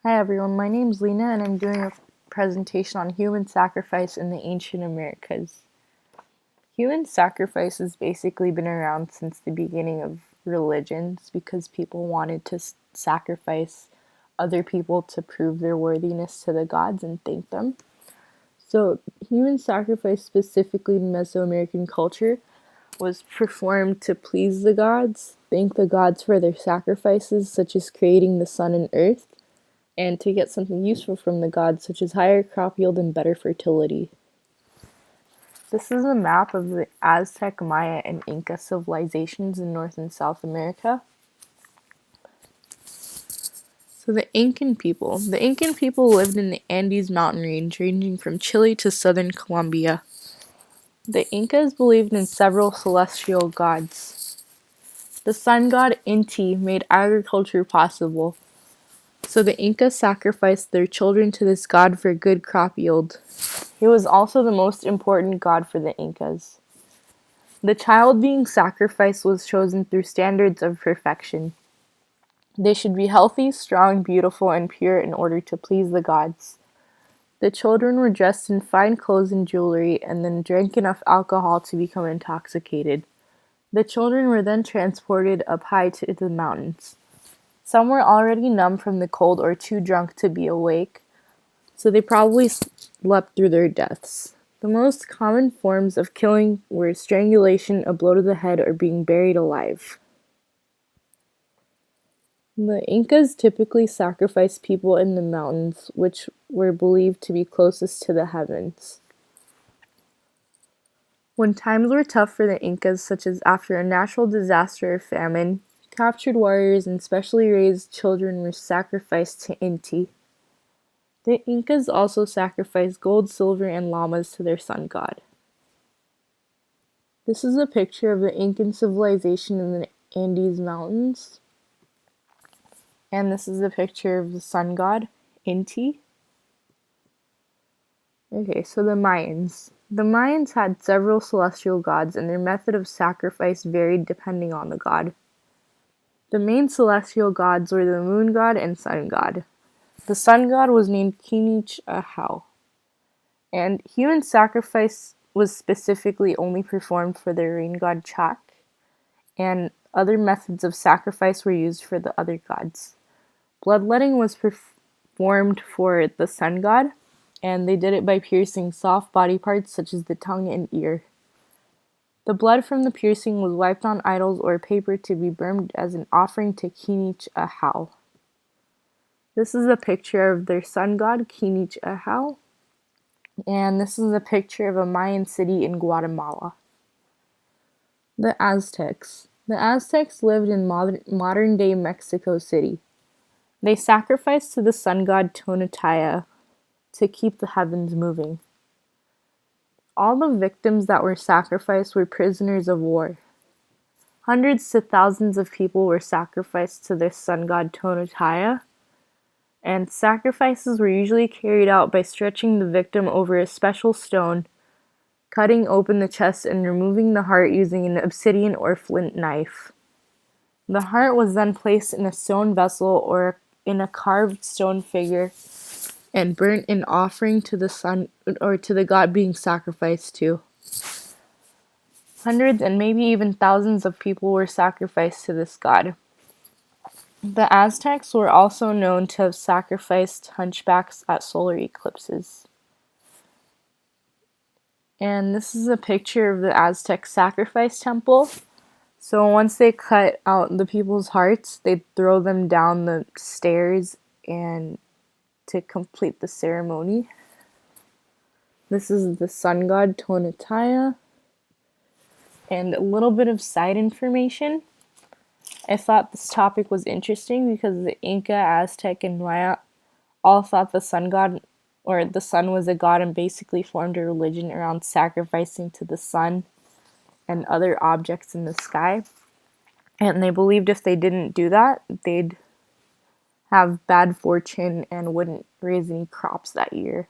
Hi everyone, my name's Lena and I'm doing a presentation on human sacrifice in the ancient Americas. Human sacrifice has basically been around since the beginning of religions because people wanted to sacrifice other people to prove their worthiness to the gods and thank them. So, human sacrifice, specifically in Mesoamerican culture, was performed to please the gods, thank the gods for their sacrifices, such as creating the sun and earth, and to get something useful from the gods, such as higher crop yield and better fertility. This is a map of the Aztec, Maya, and Inca civilizations in North and South America. So the Incan people lived in the Andes mountain range, ranging from Chile to southern Colombia. The Incas believed in several celestial gods. The sun god Inti made agriculture possible, so the Incas sacrificed their children to this god for good crop yield. He was also the most important god for the Incas. The child being sacrificed was chosen through standards of perfection. They should be healthy, strong, beautiful, and pure in order to please the gods. The children were dressed in fine clothes and jewelry and then drank enough alcohol to become intoxicated. The children were then transported up high to the mountains. Some were already numb from the cold or too drunk to be awake, so they probably slept through their deaths. The most common forms of killing were strangulation, a blow to the head, or being buried alive. The Incas typically sacrificed people in the mountains, which were believed to be closest to the heavens. When times were tough for the Incas, such as after a natural disaster or famine, captured warriors and specially raised children were sacrificed to Inti. The Incas also sacrificed gold, silver, and llamas to their sun god. This is a picture of the Incan civilization in the Andes Mountains. And this is a picture of the sun god, Inti. Okay, so the Mayans. The Mayans had several celestial gods, and their method of sacrifice varied depending on the god. The main celestial gods were the moon god and sun god. The sun god was named Kinich Ahau, and human sacrifice was specifically only performed for the rain god Chak, and other methods of sacrifice were used for the other gods. Bloodletting was performed for the sun god, and they did it by piercing soft body parts such as the tongue and ear. The blood from the piercing was wiped on idols or paper to be burned as an offering to Kinich Ahau. This is a picture of their sun god, Kinich Ahau, and this is a picture of a Mayan city in Guatemala. The Aztecs. The Aztecs lived in modern-day Mexico City. They sacrificed to the sun god Tonatiuh to keep the heavens moving. All the victims that were sacrificed were prisoners of war. Hundreds to thousands of people were sacrificed to their sun god Tonatiuh, and sacrifices were usually carried out by stretching the victim over a special stone, cutting open the chest, and removing the heart using an obsidian or flint knife. The heart was then placed in a stone vessel or in a carved stone figure and burnt in offering to the sun or to the god being sacrificed to. Hundreds and maybe even thousands of people were sacrificed to this god. The Aztecs were also known to have sacrificed hunchbacks at solar eclipses. And this is a picture of the Aztec sacrifice temple. So once they cut out the people's hearts, they'd throw them down the stairs and to complete the ceremony. This is the sun god Tonatiuh. And a little bit of side information. I thought this topic was interesting because the Inca, Aztec, and Maya all thought the sun god or the sun was a god and basically formed a religion around sacrificing to the sun and other objects in the sky. And they believed if they didn't do that, they'd have bad fortune and wouldn't raise any crops that year.